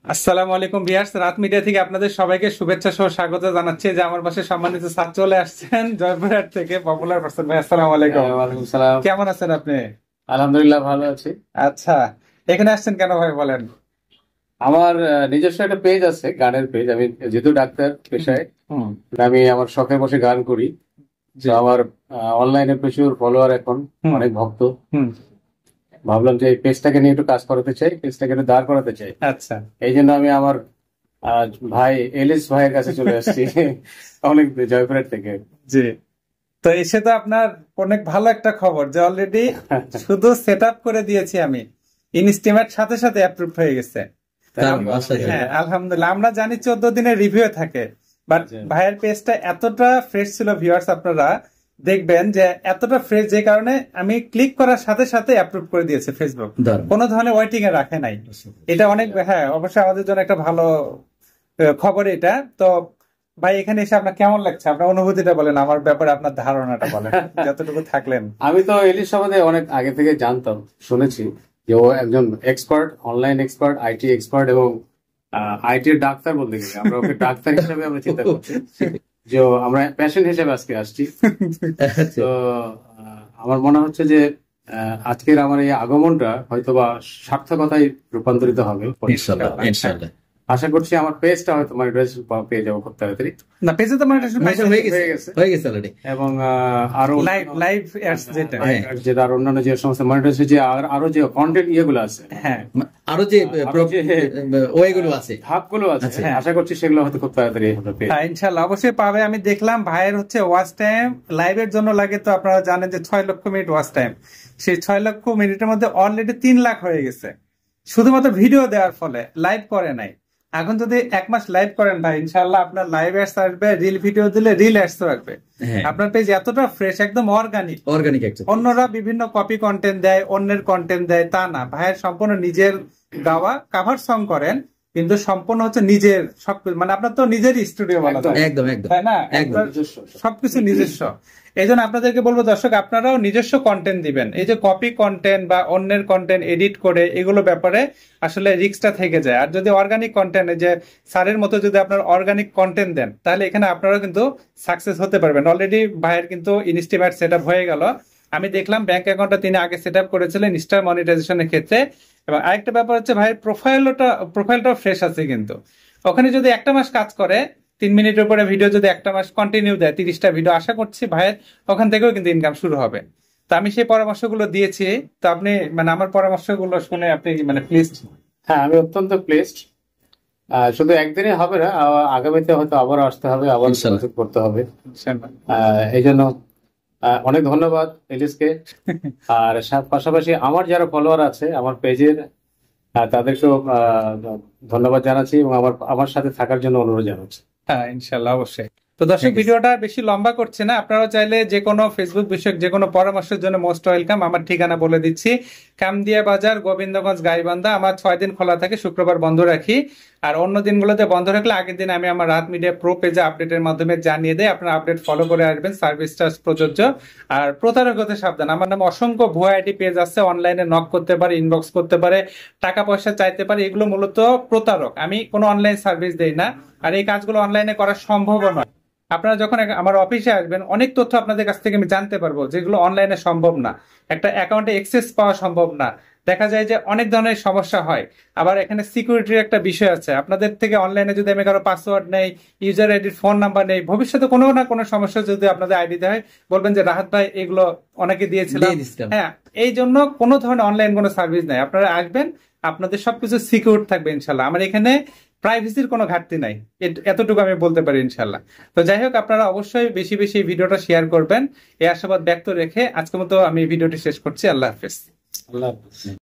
আসসালামু আলাইকুম ভিউয়ার্স, রাত মিডিয়া থেকে আপনাদের সবাইকে শুভেচ্ছা সহ স্বাগত জানাচ্ছি। যে আমার পাশে সম্মানিত স্যার চলে আসছেন জয়পুরহাট থেকে, পপুলার পারসন ভাই। আসসালামু আলাইকুম। ওয়ালাইকুম সালাম। কেমন আছেন আপনি? আলহামদুলিল্লাহ ভালো আছি। আচ্ছা, এখানে আসছেন কেন ভাই বলেন? আমার নিজস্ব একটা পেজ আছে, গানের পেজ। আমি যেহেতু ডাক্তার পেশায়, হুম। আমি আমার শখে বসে গান করি। জি। তো আমার অনলাইনে প্রচুর ফলোয়ার এখন, হুম। অনেক ভক্ত। হুম। ভাবলাম যে এই পেজটাকে নিয়ে একটু কাজ করাতে চাই, পেজটাকে একটু দাঁড় করাতে চাই। আচ্ছা। এই জন্য আমি আমার ভাই এলিস ভাইয়ের কাছে চলে আসছি অনেক জয়পুরহাট থেকে। জি। তো এসে তো আপনার অনেক ভালো একটা খবর যে অলরেডি শুধু সেট আপ করে দিয়েছি আমি, ইনস্টিমেট সাথে সাথে অ্যাপ্রুভ হয়ে গেছে। হ্যাঁ আলহামদুলিল্লাহ। আমরা জানি 14 দিনের রিভিউ থাকে, বাট ভাইয়ের পেজটা এতটা ফ্রেশ ছিল ভিউয়ার্স, আপনারা দেখবেন যে এতটা ফ্রেশ, যে কারণে আমি ক্লিক করার সাথে সাথে অ্যাপ্রুভ করে দিয়েছে ফেসবুক, কোনো ধরনের ওয়েটিং এ রাখে নাই। এটা অনেক, হ্যাঁ অবশ্যই আমাদের জন্য একটা ভালো খবর এটা। তো ভাই এখানে এসে আপনার কেমন লাগছে? আপনার অনুভূতিটা বলেন, আমার ব্যাপারে আপনার ধারণাটা বলেন যতটুকু থাকলেন। আমি তো এলিস সম্বন্ধে অনেক আগে থেকে জানতাম, শুনেছি যে ও একজন expert, online expert, IT expert এবং আইটির ডাক্তার বলতে গেলে আমরা ওকে ডাক্তার হিসেবে আমরা চিন্তা করছি, যে আমরা প্যাশন হিসেবে আজকে আসছি। তো আমার মনে হচ্ছে যে আজকের আমার এই আগমনটা হয়তোবা সার্থকতায় রূপান্তরিত হবে। ইনশাআল্লাহ ইনশাআল্লাহ। আশা করছি আমার পেজটা হয়তো মনিটাইজেশন পেয়ে যাবো খুব তাড়াতাড়ি। না, পেজে তো মনিটাইজেশন হয়ে গেছে অলরেডি। এবং আরো লাইভ অ্যাডস যেটা আর অন্যান্য যে সমস্ত মনিটাইজেশন, যে আরো যে কন্টেন্ট ইয়েগুলো আছে, হ্যাঁ আরো যে ওয়েগুলো আছে, ধাপগুলো আছে, আশা করছি সেগুলো হয়তো খুব তাড়াতাড়ি হবে। হ্যাঁ ইনশাআল্লাহ অবশ্যই পাবে। আমি দেখলাম ভাইয়ের হচ্ছে ওয়াচ টাইম লাইভের জন্য লাগে, তো আপনারা জানেন যে 6 লক্ষ মিনিট ওয়াচ টাইম। সেই 6 লক্ষ মিনিটের মধ্যে অলরেডি 3 লাখ হয়ে গেছে শুধুমাত্র ভিডিও দেওয়ার ফলে, লাইভ করে নাই। এখন যদি 1 মাস লাইভ করেন ভাই, ইনশাআল্লাহ আপনার লাইভ অ্যাডস আসবে, রিল ভিডিও দিলে রিল অ্যাডস আসবে। আপনার পেজ এতটা ফ্রেশ, একদম অর্গানিক। অন্যরা বিভিন্ন কপি কন্টেন্ট দেয়, অন্যের কন্টেন্ট দেয়, তা না, ভাইয়ের সম্পূর্ণ নিজের গাওয়া কাভার সং করেন, কিন্তু সম্পূর্ণ হচ্ছে নিজের সবকিছু। মানে আপনার তো নিজেরই স্টুডিও বলা যায়, একদম একদম, তাই না? সবকিছু নিজস্ব। এই জন্য আপনাদেরকে বলবো দর্শক, আপনারাও নিজস্ব কন্টেন্ট দিবেন। এই যে কপি কন্টেন্ট বা অন্যের কন্টেন্ট এডিট করে, এগুলো ব্যাপারে আসলে রিস্কটা থেকে যায়। আর যদি অর্গানিক কন্টেন্ট, যে স্যারের মতো যদি আপনার অর্গানিক কন্টেন্ট দেন, তাহলে এখানে আপনারাও কিন্তু সাকসেস হতে পারবেন। অলরেডি ভাইয়ের কিন্তু ইনস্টিমেট সেট আপ হয়ে গেল। আমি দেখলাম ব্যাংক অ্যাকাউন্টটা তিনি আগে সেট আপ করেছিলেন স্টার মনিটাইজেশনের ক্ষেত্রে। এবং আরেকটা ব্যাপার হচ্ছে ভাইয়ের প্রোফাইলটাও ফ্রেশ আছে কিন্তু। ওখানে যদি 1 মাস কাজ করে, 3 মিনিটের উপরে ভিডিও যদি 1 মাস কন্টিনিউ দেয়, 30টা ভিডিও, আশা করছি ভাইয়ের ওখান থেকেও কিন্তু ইনকাম শুরু হবে। তো আমি সেই পরামর্শগুলো দিয়েছি। তো আপনি মানে আমার পরামর্শগুলো শুনে আপনি মানে প্লিজ? হ্যাঁ, আমি অত্যন্ত প্লেসড। শুধু একদিনে হবে না, আগামীতে হয়তো আবার আসতে হবে, আবার যোগাযোগ করতে হবে। এই জন্য অনেক ধন্যবাদ এলিসকে। আর পাশাপাশি আমার যারা ফলোয়ার আছে আমার পেজের, তাদেরকেও ধন্যবাদ জানাচ্ছি এবং আমার সাথে থাকার জন্য অনুরোধ জানাচ্ছি। হ্যাঁ ইনশাল্লাহ অবশ্যই। তো দর্শক, ভিডিওটা বেশি লম্বা করছে না। আপনারাও চাইলে যে কোনো ফেসবুক বিষয়ক যে কোনো পরামর্শের জন্য মোস্ট ওয়েলকাম। আমার ঠিকানা বলে দিচ্ছি, কামদিয়া বাজার, গোবিন্দগঞ্জ, গাইবান্ধা। আমার 6 দিন খোলা থাকে, শুক্রবার বন্ধ রাখি। আর অন্য দিনগুলোতে বন্ধ রাখলে আগের দিন আমি আমার রাত মিডিয়া প্রো পেজে আপডেটের মাধ্যমে জানিয়ে দেয়। আপনারা আপডেট ফলো করে আসবেন, সার্ভিস চার্জ প্রযোজ্য। আর প্রতারক হতে সাবধান। আমার নামে অসংখ্য ভুয়া আইডি পেজ আছে, অনলাইনে নক করতে পারে, ইনবক্স করতে পারে, টাকা পয়সা চাইতে পারে। এগুলো মূলত প্রতারক। আমি কোনো অনলাইন সার্ভিস দেই না, আর এই কাজগুলো অনলাইনে করা সম্ভব নয়। আপনারা যখন আমার অফিসে আসবেন, অনেক তথ্য আপনাদের কাছ থেকে আমি জানতে পারবো যেগুলো অনলাইনে সম্ভব না। একটা অ্যাকাউন্টে অ্যাক্সেস পাওয়া সম্ভব না। দেখা যায় যে অনেক ধরনের সমস্যা হয়। আবার এখানে সিকিউরিটির একটা বিষয় আছে। আপনাদের থেকে অনলাইনে যদি আমি কারো পাসওয়ার্ড নেই, ইউজার আইডির ফোন নাম্বার নেই, ভবিষ্যতে কোনো না কোনো সমস্যা যদি আপনাদের আইডি দেয়, বলবেন যে রাহাত ভাই এগুলো অনেকে দিয়েছিলাম। হ্যাঁ, এই জন্য কোনো ধরনের অনলাইন কোনো সার্ভিস নাই। আপনারা আসবেন, আপনাদের সবকিছু সিকিউর থাকবে ইনশাল্লাহ। আমার এখানে প্রাইভেসির কোনো ঘাটতি নাই, এতটুকু আমি বলতে পারি ইনশাল্লাহ। তো যাই হোক, আপনারা অবশ্যই বেশি বেশি ভিডিওটা শেয়ার করবেন, এই আশাবাদ ব্যক্ত রেখে আজকের মতো আমি ভিডিওটি শেষ করছি। আল্লাহ হাফেজ। আল্লাহ হাফেজ।